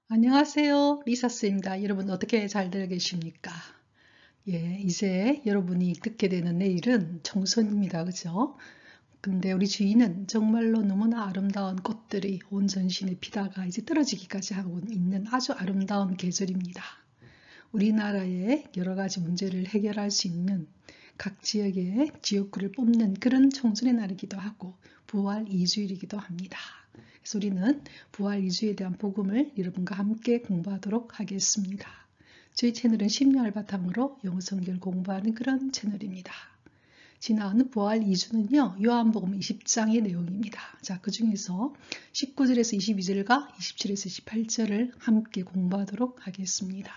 안녕하세요. 리사스입니다. 여러분 어떻게 잘들 계십니까? 예, 이제 여러분이 듣게 되는 내일은 청선입니다. 그죠? 근데 우리 주위는 정말로 너무나 아름다운 꽃들이 온 전신에 피다가 이제 떨어지기까지 하고 있는 아주 아름다운 계절입니다. 우리나라의 여러 가지 문제를 해결할 수 있는 각 지역의 지역구를 뽑는 그런 청선의 날이기도 하고 부활 2주일이기도 합니다. 그래서 우리는 부활 2주에 대한 복음을 여러분과 함께 공부하도록 하겠습니다. 저희 채널은 심령을 바탕으로 영어 성경을 공부하는 그런 채널입니다. 지난 부활 2주는요. 요한복음 20장의 내용입니다. 자, 그 중에서 19절에서 22절과 27에서 28절을 함께 공부하도록 하겠습니다.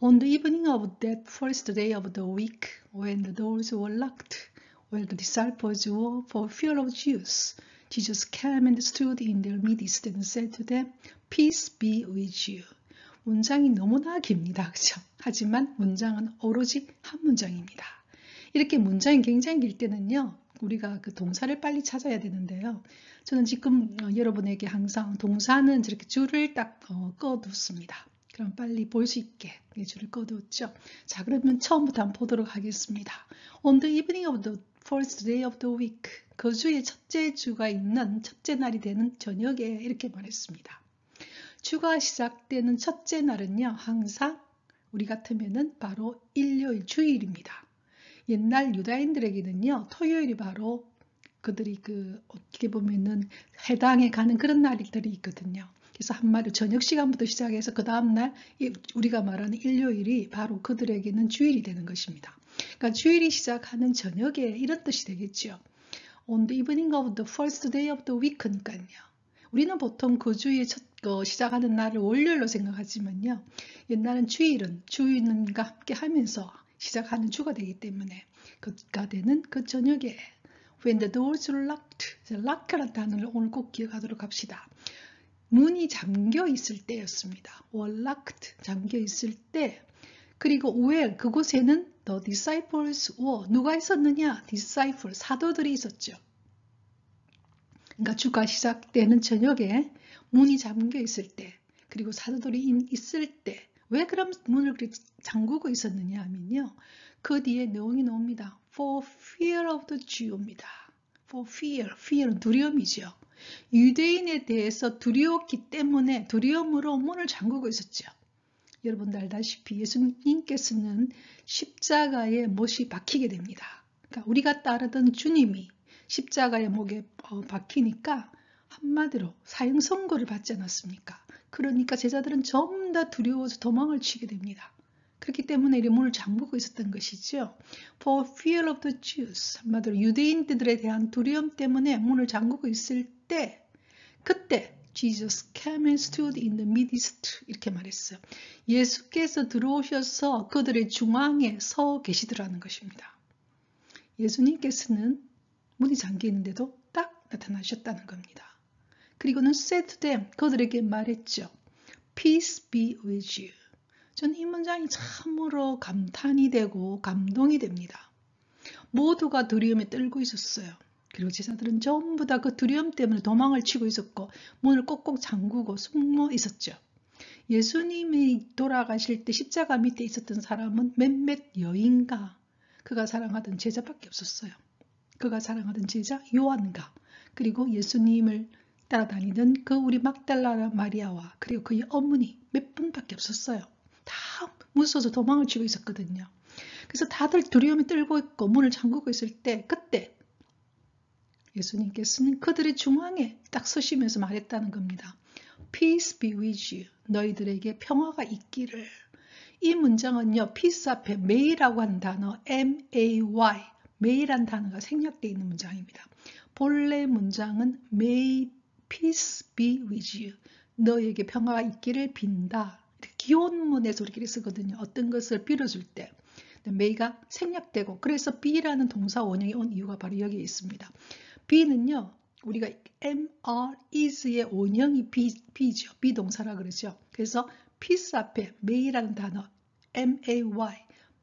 On the evening of that first day of the week, when the doors were locked, where the disciples were for fear of Jews, Jesus came and stood in their midst and said to them, Peace be with you. 문장이 너무나 깁니다. 그렇죠? 하지만 문장은 오로지 한 문장입니다. 이렇게 문장이 굉장히 길 때는요. 우리가 그 동사를 빨리 찾아야 되는데요. 저는 지금 여러분에게 항상 동사는 저렇게 줄을 딱 꺼뒀습니다. 그럼 빨리 볼 수 있게 줄을 꺼뒀죠. 자, 그러면 처음부터 한번 보도록 하겠습니다. On the evening of the first day of the week, 그 주의 첫째 주가 있는 첫째 날이 되는 저녁에 이렇게 말했습니다. 주가 시작되는 첫째 날은요, 항상 우리 같으면은 바로 일요일, 주일입니다. 옛날 유다인들에게는요, 토요일이 바로 그들이 어떻게 보면은 해당에 가는 그런 날들이 있거든요. 그래서 한마디로 저녁 시간부터 시작해서 그 다음날 우리가 말하는 일요일이 바로 그들에게는 주일이 되는 것입니다. 그러니까 주일이 시작하는 저녁에 이런 뜻이 되겠죠. On the evening of the first day of the week니까요. 우리는 보통 그 주에 시작하는 날을 월요일로 생각하지만요. 옛날은 주일과 함께 하면서 시작하는 주가 되기 때문에 그가 되는 그 저녁에 When the doors were locked, lock라는 단어를 오늘 꼭 기억하도록 합시다. 문이 잠겨 있을 때였습니다. were locked, 잠겨 있을 때. 그리고 where, 그곳에는 the disciples were, 누가 있었느냐? disciples, 사도들이 있었죠. 그러니까 주가 시작되는 저녁에 문이 잠겨 있을 때, 그리고 사도들이 있을 때, 왜 그럼 문을 그렇게 잠그고 있었느냐 하면요. 그 뒤에 내용이 나옵니다. For fear of the Jew입니다. For fear, fear은 두려움이죠. 유대인에 대해서 두려웠기 때문에 두려움으로 문을 잠그고 있었죠. 여러분들 알다시피 예수님께서는 십자가에 못이 박히게 됩니다. 그러니까 우리가 따르던 주님이 십자가의 목에 박히니까 한마디로 사형 선고를 받지 않았습니까? 그러니까 제자들은 전부 다 두려워서 도망을 치게 됩니다. 그렇기 때문에 이 문을 잠그고 있었던 것이죠. For fear of the Jews, 한마디로 유대인들에 대한 두려움 때문에 문을 잠그고 있을 때, 그때 Jesus came and stood in the midst, 이렇게 말했어요. 예수께서 들어오셔서 그들의 중앙에 서 계시더라는 것입니다. 예수님께서는 문이 잠겨 있는데도 딱 나타나셨다는 겁니다. 그리고는 said to them, 그들에게 말했죠. Peace be with you. 저는 이 문장이 참으로 감탄이 되고 감동이 됩니다. 모두가 두려움에 떨고 있었어요. 그리고 제자들은 전부 다 그 두려움 때문에 도망을 치고 있었고 문을 꼭꼭 잠그고 숨어 있었죠. 예수님이 돌아가실 때 십자가 밑에 있었던 사람은 몇몇 여인과 그가 사랑하던 제자밖에 없었어요. 그가 사랑하던 제자 요한과 그리고 예수님을 따라다니던 그 우리 막달라 마리아와 그리고 그의 어머니 몇 분밖에 없었어요. 다 무서워서 도망을 치고 있었거든요. 그래서 다들 두려움에 떨고 있고 문을 잠그고 있을 때 그때 예수님께서는 그들의 중앙에 딱 서시면서 말했다는 겁니다. Peace be with you. 너희들에게 평화가 있기를. 이 문장은요. peace 앞에 may라고 하는 단어 M-A-Y may란 단어가 생략되어 있는 문장입니다. 본래 문장은 May peace be with you. 너에게 평화가 있기를 빈다. 기원문에서 이렇게 쓰거든요. 어떤 것을 빌어줄 때. may가 생략되고 그래서 be라는 동사 원형이 온 이유가 바로 여기에 있습니다. be는요. 우리가 MR is의 원형이 be죠. 비동사라 그러죠. 그래서 peace 앞에 may라는 단어 M-A-Y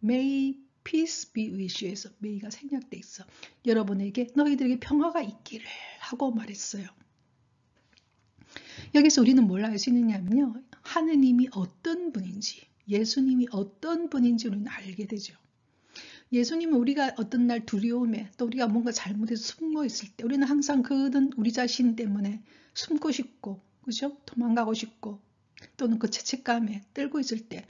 may peace be with you에서 may가 생략돼 있어. 여러분에게 너희들에게 평화가 있기를 하고 말했어요. 여기서 우리는 뭘 알 수 있느냐면요. 하느님이 어떤 분인지, 예수님이 어떤 분인지 우리는 알게 되죠. 예수님은 우리가 어떤 날 두려움에 또 우리가 뭔가 잘못해서 숨고 있을 때 우리는 항상 그는 우리 자신 때문에 숨고 싶고 그죠? 도망가고 싶고 또는 그 죄책감에 떨고 있을 때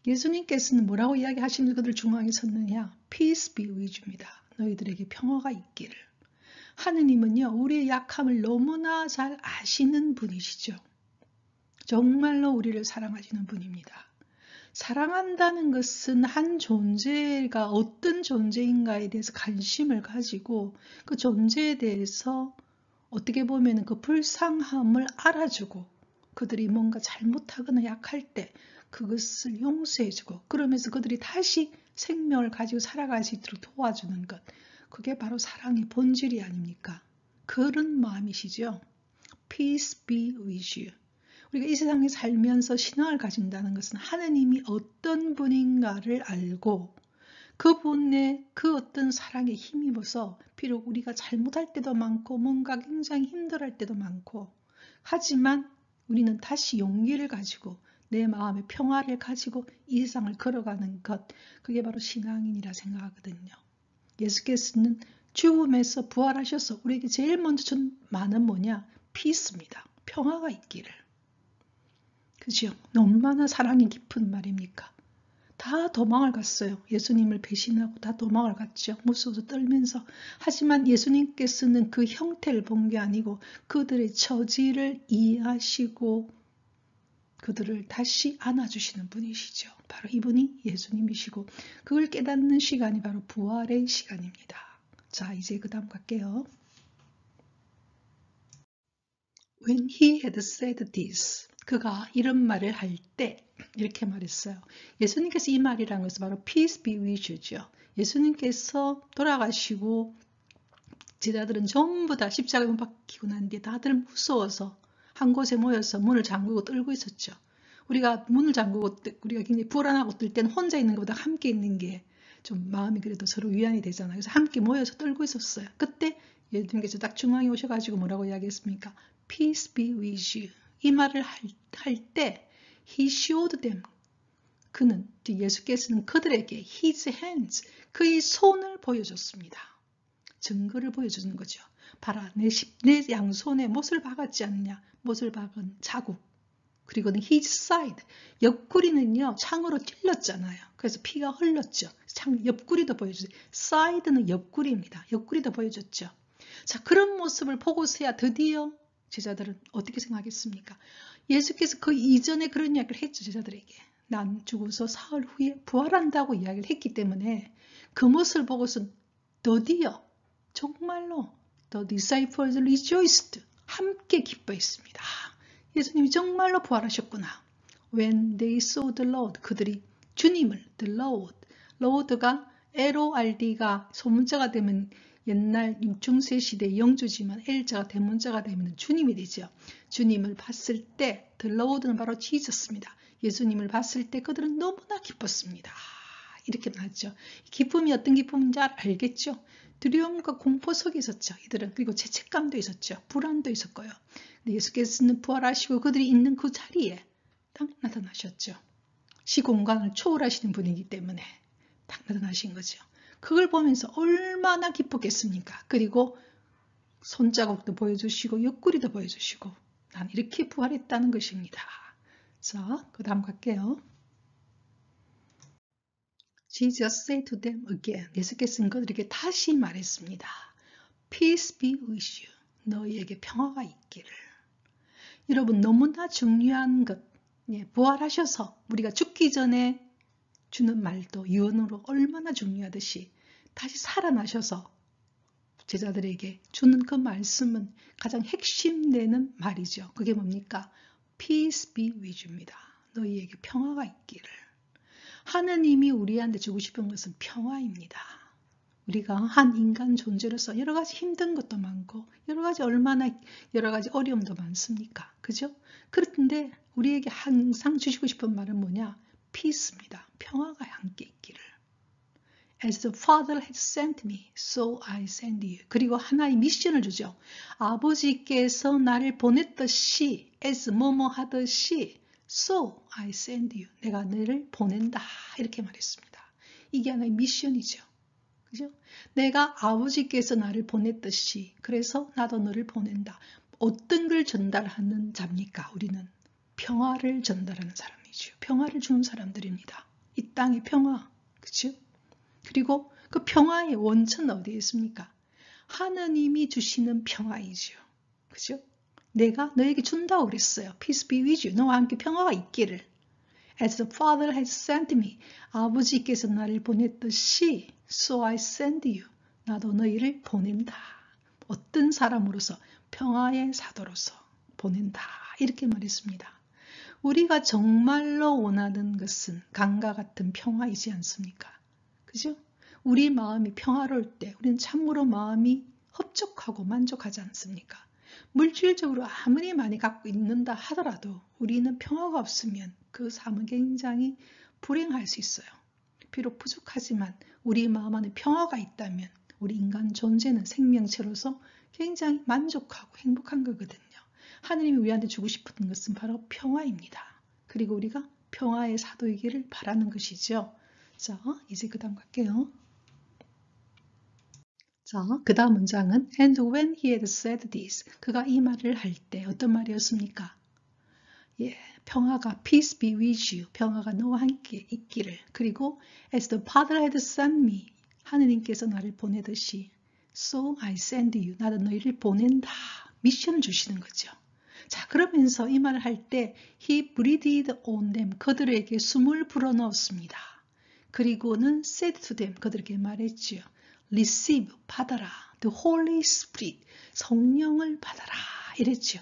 예수님께서는 뭐라고 이야기하시면서 그들 중앙에 섰느냐? Peace be with you입니다. 너희들에게 평화가 있기를. 하느님은요 우리의 약함을 너무나 잘 아시는 분이시죠. 정말로 우리를 사랑하시는 분입니다. 사랑한다는 것은 한 존재가 어떤 존재인가에 대해서 관심을 가지고 그 존재에 대해서 어떻게 보면 그 불쌍함을 알아주고 그들이 뭔가 잘못하거나 약할 때 그것을 용서해주고 그러면서 그들이 다시 생명을 가지고 살아갈 수 있도록 도와주는 것. 그게 바로 사랑의 본질이 아닙니까? 그런 마음이시죠. Peace be with you. 우리가 이 세상에 살면서 신앙을 가진다는 것은 하느님이 어떤 분인가를 알고 그분의 그 어떤 사랑에 힘입어서 비록 우리가 잘못할 때도 많고 뭔가 굉장히 힘들할 때도 많고 하지만 우리는 다시 용기를 가지고 내 마음의 평화를 가지고 이 세상을 걸어가는 것 그게 바로 신앙인이라 생각하거든요. 예수께서는 죽음에서 부활하셔서 우리에게 제일 먼저 준 말은 뭐냐? 피스입니다. 평화가 있기를. 그죠? 얼마나 사랑이 깊은 말입니까? 다 도망을 갔어요. 예수님을 배신하고 다 도망을 갔죠. 무서워서 떨면서. 하지만 예수님께서는 그 형태를 본 게 아니고 그들의 처지를 이해하시고 그들을 다시 안아주시는 분이시죠. 바로 이분이 예수님이시고 그걸 깨닫는 시간이 바로 부활의 시간입니다. 자, 이제 그 다음 갈게요. When he had said this, 그가 이런 말을 할 때 이렇게 말했어요. 예수님께서 이 말이라는 것은 바로 peace be with you죠. 예수님께서 돌아가시고 제자들은 전부 다 십자가에 못 박히고 난 뒤에 다들 무서워서 한 곳에 모여서 문을 잠그고 떨고 있었죠. 우리가 문을 잠그고 우리가 굉장히 불안하고 뜰 때는 혼자 있는 것보다 함께 있는 게 좀 마음이 그래도 서로 위안이 되잖아요. 그래서 함께 모여서 떨고 있었어요. 그때 예수님께서 딱 중앙에 오셔가지고 뭐라고 이야기했습니까? Peace be with you. 이 말을 할 때 He showed them. 그는 예수께서는 그들에게 His hands. 그의 손을 보여줬습니다. 증거를 보여주는 거죠. 봐라, 내 양손에 못을 박았지 않느냐? 못을 박은 자국. 그리고는 his side. 옆구리는요, 창으로 찔렀잖아요. 그래서 피가 흘렀죠. 옆구리도 보여주죠. side는 옆구리입니다. 옆구리도 보여줬죠. 자, 그런 모습을 보고서야 드디어 제자들은 어떻게 생각했습니까? 예수께서 그 이전에 그런 이야기를 했죠. 제자들에게. 난 죽어서 사흘 후에 부활한다고 이야기를 했기 때문에 그 모습을 보고서 드디어 정말로 the disciples rejoiced. 함께 기뻐했습니다. 예수님이 정말로 부활하셨구나. When they saw the Lord. 그들이 주님을 the Lord. Lord가 LORD가 소문자가 되면 옛날 중세시대 영주지만 L자가 대문자가 되면 주님이 되죠. 주님을 봤을 때 the Lord는 바로 지졌습니다. 예수님을 봤을 때 그들은 너무나 기뻤습니다. 이렇게 나왔죠. 기쁨이 어떤 기쁨인지 알겠죠? 두려움과 공포 속에 있었죠. 이들은. 그리고 죄책감도 있었죠. 불안도 있었고요. 근데 예수께서는 부활하시고 그들이 있는 그 자리에 딱 나타나셨죠. 시공간을 초월하시는 분이기 때문에 딱 나타나신 거죠. 그걸 보면서 얼마나 기뻤겠습니까? 그리고 손자국도 보여주시고 옆구리도 보여주시고 난 이렇게 부활했다는 것입니다. 자, 그 다음 갈게요. Jesus said to them again. 예수께서는 그들에게 다시 말했습니다. Peace be with you. 너희에게 평화가 있기를. 여러분 너무나 중요한 것. 부활하셔서 우리가 죽기 전에 주는 말도 유언으로 얼마나 중요하듯이 다시 살아나셔서 제자들에게 주는 그 말씀은 가장 핵심되는 말이죠. 그게 뭡니까? Peace be with you입니다. 너희에게 평화가 있기를. 하느님이 우리한테 주고 싶은 것은 평화입니다. 우리가 한 인간 존재로서 여러 가지 힘든 것도 많고 여러 가지 얼마나 여러 가지 어려움도 많습니까? 그죠? 그런데 우리에게 항상 주시고 싶은 말은 뭐냐? peace입니다. 평화가 함께 있기를. As the Father has sent me, so I send you. 그리고 하나의 미션을 주죠. 아버지께서 나를 보냈듯이, as 뭐뭐 하듯이, So I send you. 내가 너를 보낸다. 이렇게 말했습니다. 이게 하나의 미션이죠. 그죠? 내가 아버지께서 나를 보냈듯이 그래서 나도 너를 보낸다. 어떤 걸 전달하는 자입니까? 우리는 평화를 전달하는 사람이죠. 평화를 주는 사람들입니다. 이 땅의 평화. 그죠? 그리고 그 평화의 원천은 어디에 있습니까? 하느님이 주시는 평화이죠. 그죠? 내가 너에게 준다고 그랬어요. Peace be with you. 너와 함께 평화가 있기를. As the Father has sent me. 아버지께서 나를 보냈듯이 So I send you. 나도 너희를 보낸다. 어떤 사람으로서? 평화의 사도로서 보낸다. 이렇게 말했습니다. 우리가 정말로 원하는 것은 강과 같은 평화이지 않습니까? 그죠? 우리 마음이 평화로울 때 우리는 참으로 마음이 흡족하고 만족하지 않습니까? 물질적으로 아무리 많이 갖고 있는다 하더라도 우리는 평화가 없으면 그 삶은 굉장히 불행할 수 있어요. 비록 부족하지만 우리 마음 안에 평화가 있다면 우리 인간 존재는 생명체로서 굉장히 만족하고 행복한 거거든요. 하느님이 우리한테 주고 싶은 것은 바로 평화입니다. 그리고 우리가 평화의 사도이기를 바라는 것이죠. 자, 이제 그 다음 갈게요. 자, 그 다음 문장은 And when he had said this, 그가 이 말을 할 때 어떤 말이었습니까? 예, 평화가 peace be with you, 평화가 너와 함께 있기를. 그리고 as the Father had sent me, 하느님께서 나를 보내듯이 so I send you, 나도 너희를 보낸다. 미션을 주시는 거죠. 자, 그러면서 이 말을 할 때 he breathed on them, 그들에게 숨을 불어넣었습니다. 그리고는 said to them, 그들에게 말했죠. receive, 받아라. the Holy Spirit, 성령을 받아라. 이랬죠.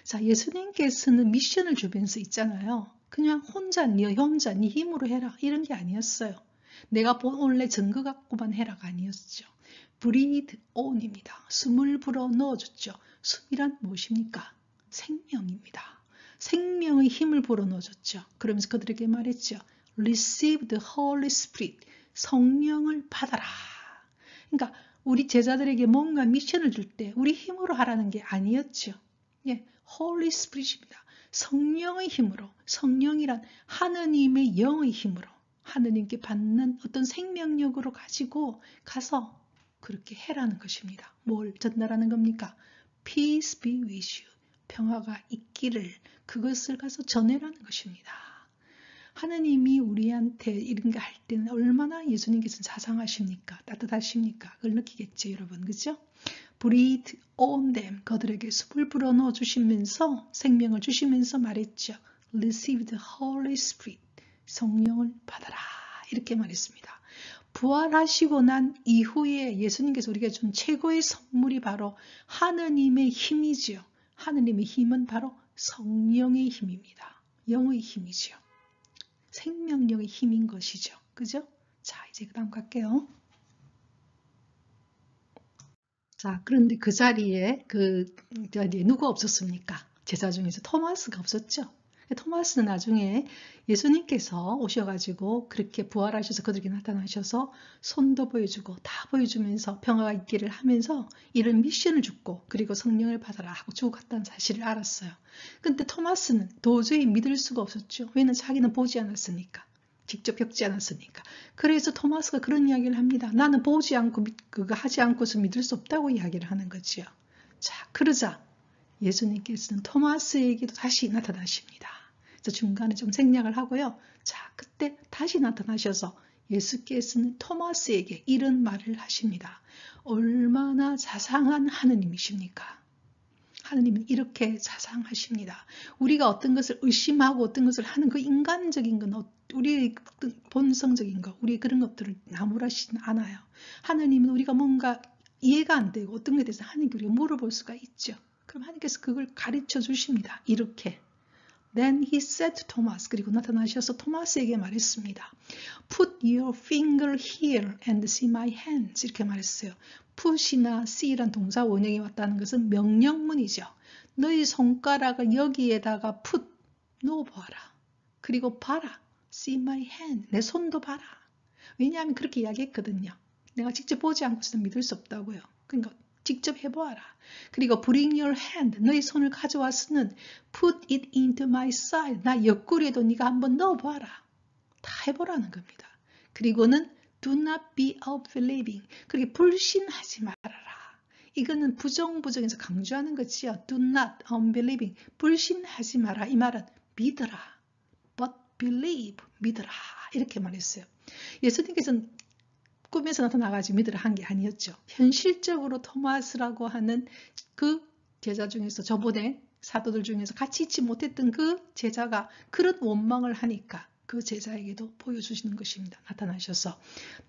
자, 예수님께서는 미션을 주면서 있잖아요. 그냥 혼자 네 힘으로 해라 이런 게 아니었어요. 내가 원래 증거 갖고만 해라가 아니었죠. breathe on입니다. 숨을 불어 넣어줬죠. 숨이란 무엇입니까? 생명입니다. 생명의 힘을 불어 넣어줬죠. 그러면서 그들에게 말했죠. receive the Holy Spirit, 성령을 받아라. 그러니까 우리 제자들에게 뭔가 미션을 줄 때 우리 힘으로 하라는 게 아니었죠. 예, Holy Spirit입니다. 성령의 힘으로, 성령이란 하느님의 영의 힘으로 하느님께 받는 어떤 생명력으로 가지고 가서 그렇게 해라는 것입니다. 뭘 전달하는 겁니까? Peace be with you. 평화가 있기를, 그것을 가서 전해라는 것입니다. 하느님이 우리한테 이런 거 할 때는 얼마나 예수님께서 자상하십니까? 따뜻하십니까? 그걸 느끼겠죠, 여러분. 그죠? breathe on them, 그들에게 숨을 불어넣어 주시면서 생명을 주시면서 말했죠. receive the Holy Spirit, 성령을 받아라. 이렇게 말했습니다. 부활하시고 난 이후에 예수님께서 우리에게 준 최고의 선물이 바로 하느님의 힘이죠. 하느님의 힘은 바로 성령의 힘입니다. 영의 힘이죠. 생명력의 힘인 것이죠. 그죠? 자, 이제 그 다음 갈게요. 자, 그런데 그 자리에 누가 없었습니까? 제자 중에서 토마스가 없었죠. 토마스는 나중에 예수님께서 오셔가지고 그렇게 부활하셔서 그들에게 나타나셔서 손도 보여주고 다 보여주면서 평화가 있기를 하면서 이런 미션을 줬고 그리고 성령을 받아라 하고 주고 갔다는 사실을 알았어요. 근데 토마스는 도저히 믿을 수가 없었죠. 왜냐하면 자기는 보지 않았으니까. 직접 겪지 않았으니까. 그래서 토마스가 그런 이야기를 합니다. 나는 보지 않고 그거 하지 않고서 믿을 수 없다고 이야기를 하는 거지요. 자, 그러자 예수님께서는 토마스에게도 다시 나타나십니다. 그래서 중간에 좀 생략을 하고요. 자, 그때 다시 나타나셔서 예수께서는 토마스에게 이런 말을 하십니다. 얼마나 자상한 하느님이십니까? 하느님은 이렇게 자상하십니다. 우리가 어떤 것을 의심하고 어떤 것을 하는 그 인간적인 건 우리의 본성적인 것, 우리 그런 것들을 나무라시지 않아요. 하느님은 우리가 뭔가 이해가 안 되고 어떤 것에 대해서 하나님께 우리가 물어볼 수가 있죠. 그럼 하나님께서 그걸 가르쳐 주십니다. 이렇게. Then he said to Thomas, 그리고 나타나셔서 토마스에게 말했습니다. Put your finger here and see my hands. 이렇게 말했어요. put이나 see란 동사 원형이 왔다는 것은 명령문이죠. 너희 손가락을 여기에다가 put, 놓아봐라. 그리고 봐라. See my hand. 내 손도 봐라. 왜냐하면 그렇게 이야기했거든요. 내가 직접 보지 않고서는 믿을 수 없다고요. 그러니까 직접 해보아라. 그리고 bring your hand, 너의 손을 가져와서는 put it into my side, 나 옆구리에도 네가 한번 넣어보아라. 다 해보라는 겁니다. 그리고는 do not be unbelieving, 그렇게 불신하지 말아라. 이거는 부정에서 강조하는 거지요. do not unbelieving, 불신하지 마라. 이 말은 믿어라. but believe, 믿어라. 이렇게 말했어요. 예수님께서는 꿈에서 나타나가지고 믿으라 한 게 아니었죠. 현실적으로 토마스라고 하는 그 제자 중에서 저번에 사도들 중에서 같이 있지 못했던 그 제자가 그런 원망을 하니까 그 제자에게도 보여주시는 것입니다. 나타나셔서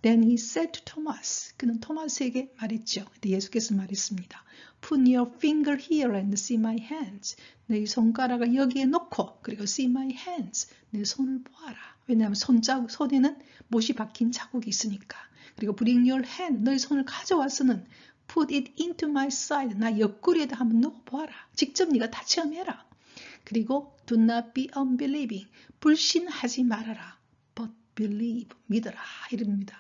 Then he said to Thomas, 그는 토마스에게 말했죠. 예수께서 말했습니다. Put your finger here and see my hands. 내 손가락을 여기에 놓고 그리고 see my hands. 내 손을 보아라. 왜냐하면 손에는 못이 박힌 자국이 있으니까. 그리고 bring your hand, 너의 손을 가져와서는 put it into my side, 나 옆구리에다 한번 넣어보아라. 직접 네가 다 체험해라. 그리고 do not be unbelieving, 불신하지 말아라. but believe, 믿어라. 이럽니다.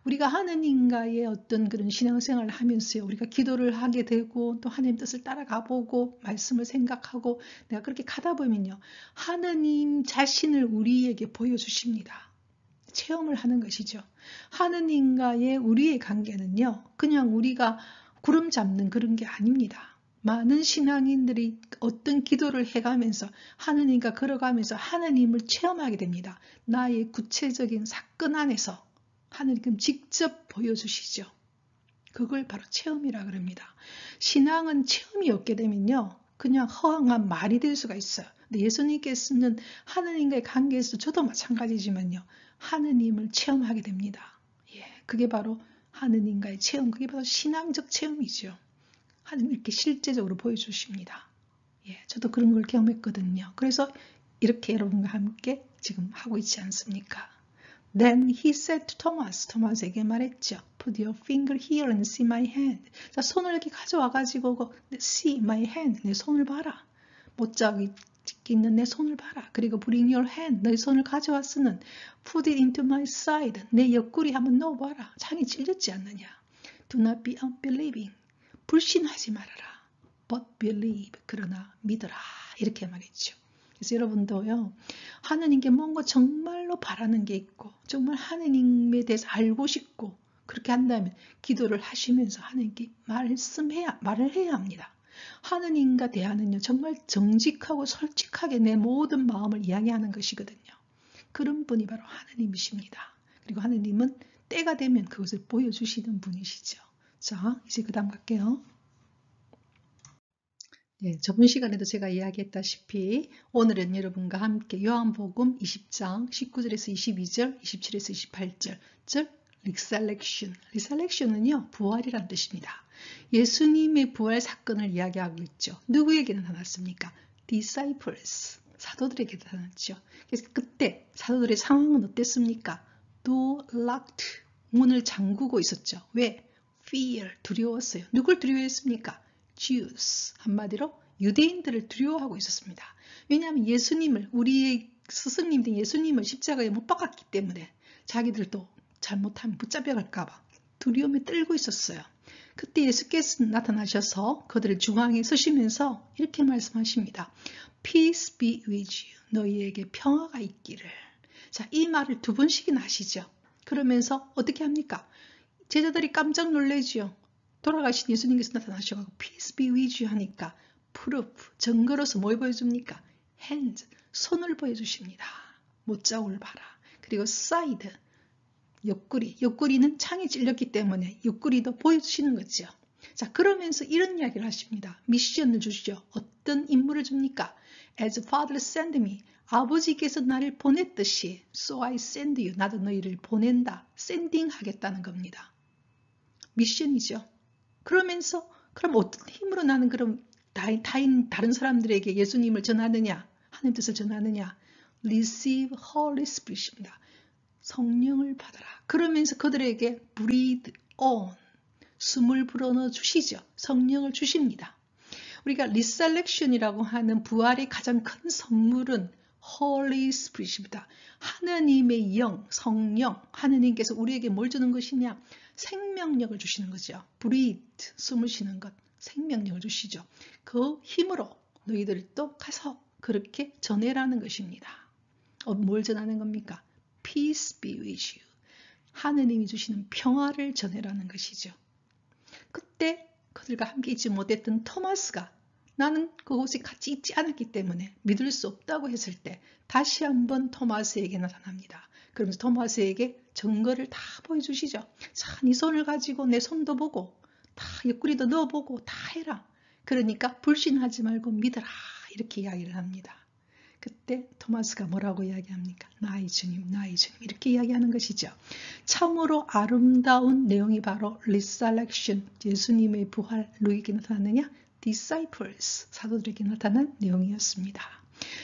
우리가 하느님과의 어떤 그런 신앙생활을 하면서요, 우리가 기도를 하게 되고 또 하나님 뜻을 따라가 보고 말씀을 생각하고 내가 그렇게 가다 보면요, 하느님 자신을 우리에게 보여주십니다. 체험을 하는 것이죠. 하느님과의 우리의 관계는요, 그냥 우리가 구름 잡는 그런 게 아닙니다. 많은 신앙인들이 어떤 기도를 해가면서 하느님과 걸어가면서 하느님을 체험하게 됩니다. 나의 구체적인 사건 안에서 하느님 직접 보여주시죠. 그걸 바로 체험이라 그럽니다. 신앙은 체험이 없게 되면요, 그냥 허황한 말이 될 수가 있어요. 근데 예수님께서는 하느님과의 관계에서 저도 마찬가지지만요, 하느님을 체험하게 됩니다. 예, 그게 바로 하느님과의 체험, 그게 바로 신앙적 체험이죠. 하느님 이렇게 실제적으로 보여주십니다. 예, 저도 그런 걸 경험했거든요. 그래서 이렇게 여러분과 함께 지금 하고 있지 않습니까? Then he said to Thomas, 토마스에게 말했죠. Put your finger here and see my hand. 자, 손을 이렇게 가져와가지고 see my hand, 내 손을 봐라. 못자국이 있는 내 손을 봐라. 그리고 bring your hand, 내 손을 가져왔으면 put it into my side, 내 옆구리 한번 넣어봐라. 창이 찔렸지 않느냐. Do not be unbelieving, 불신하지 말아라. but believe, 그러나 믿어라. 이렇게 말했죠. 그래서 여러분도요, 하느님께 뭔가 정말로 바라는 게 있고 정말 하느님에 대해서 알고 싶고 그렇게 한다면 기도를 하시면서 하느님께 말을 해야 합니다. 하느님과 대하는요, 정말 정직하고 솔직하게 내 모든 마음을 이야기하는 것이거든요. 그런 분이 바로 하느님이십니다. 그리고 하느님은 때가 되면 그것을 보여주시는 분이시죠. 자, 이제 그 다음 갈게요. 네, 저번 시간에도 제가 이야기했다시피 오늘은 여러분과 함께 요한복음 20장 19절에서 22절, 27에서 28절, 즉 리살렉션은요, 부활이란 뜻입니다. 예수님의 부활 사건을 이야기하고 있죠. 누구에게 나타났습니까? disciples, 사도들에게 나타났죠. 그래서 그때 사도들의 상황은 어땠습니까? door locked, 문을 잠그고 있었죠. 왜? fear, 두려웠어요. 누굴 두려워했습니까? Jews, 한마디로 유대인들을 두려워하고 있었습니다. 왜냐하면 예수님을, 우리의 스승님인 예수님을 십자가에 못 박았기 때문에 자기들도 잘못하면 붙잡혀갈까봐 두려움에 떨고 있었어요. 그때 예수께서 나타나셔서 그들을 중앙에 서시면서 이렇게 말씀하십니다. Peace be with you. 너희에게 평화가 있기를. 자, 이 말을 두 번씩이나 하시죠. 그러면서 어떻게 합니까? 제자들이 깜짝 놀라죠. 돌아가신 예수님께서 나타나셔서 Peace be with you 하니까 proof, 증거로서 뭘 보여줍니까? Hands, 손을 보여주십니다. 못자국을 봐라. 그리고 side, 옆구리는 창이 찔렸기 때문에 옆구리도 보여주시는 거죠. 자, 그러면서 이런 이야기를 하십니다. 미션을 주시죠. 어떤 임무를 줍니까? As Father sent me, 아버지께서 나를 보냈듯이 So I send you, 나도 너희를 보낸다. sending 하겠다는 겁니다. 미션이죠. 그러면서 그럼 어떤 힘으로 나는 그럼 다른 사람들에게 예수님을 전하느냐, 하나님 뜻을 전하느냐? Receive Holy Spirit입니다. 성령을 받아라. 그러면서 그들에게 breathe on, 숨을 불어넣어 주시죠. 성령을 주십니다. 우리가 resurrection이라고 하는 부활의 가장 큰 선물은 Holy Spirit입니다. 하나님의 영, 성령, 하나님께서 우리에게 뭘 주는 것이냐? 생명력을 주시는 거죠. breathe, 숨을 쉬는 것, 생명력을 주시죠. 그 힘으로 너희들도 가서 그렇게 전해라는 것입니다. 뭘 전하는 겁니까? Peace be with you. 하느님이 주시는 평화를 전해라는 것이죠. 그때 그들과 함께 있지 못했던 토마스가 나는 그곳에 같이 있지 않았기 때문에 믿을 수 없다고 했을 때 다시 한번 토마스에게 나타납니다. 그러면서 토마스에게 증거를 다 보여주시죠. 자, 네 손을 가지고 내 손도 보고 다 옆구리도 넣어보고 다 해라. 그러니까 불신하지 말고 믿어라. 이렇게 이야기를 합니다. 그때 토마스가 뭐라고 이야기합니까? 나의 주님, 나의 주님 이렇게 이야기하는 것이죠. 참으로 아름다운 내용이 바로 resurrection, 예수님의 부활, 누구에게 나타나느냐? disciples, 사도들에게 나타난 내용이었습니다.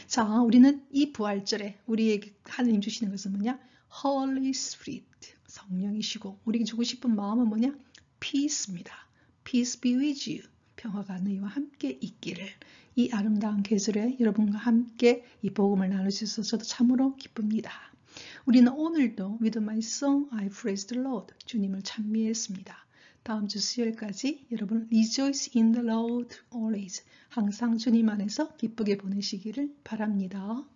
자, 우리는 이 부활절에 우리에게 하나님 주시는 것은 뭐냐? Holy Spirit, 성령이시고 우리에게 주고 싶은 마음은 뭐냐? Peace입니다. Peace be with you, 평화가 너희와 함께 있기를. 이 아름다운 계절에 여러분과 함께 이 복음을 나눌 수 있어서 저도 참으로 기쁩니다. 우리는 오늘도 With my song I praise the Lord, 주님을 찬미했습니다. 다음 주 수요일까지 여러분 Rejoice in the Lord always, 항상 주님 안에서 기쁘게 보내시기를 바랍니다.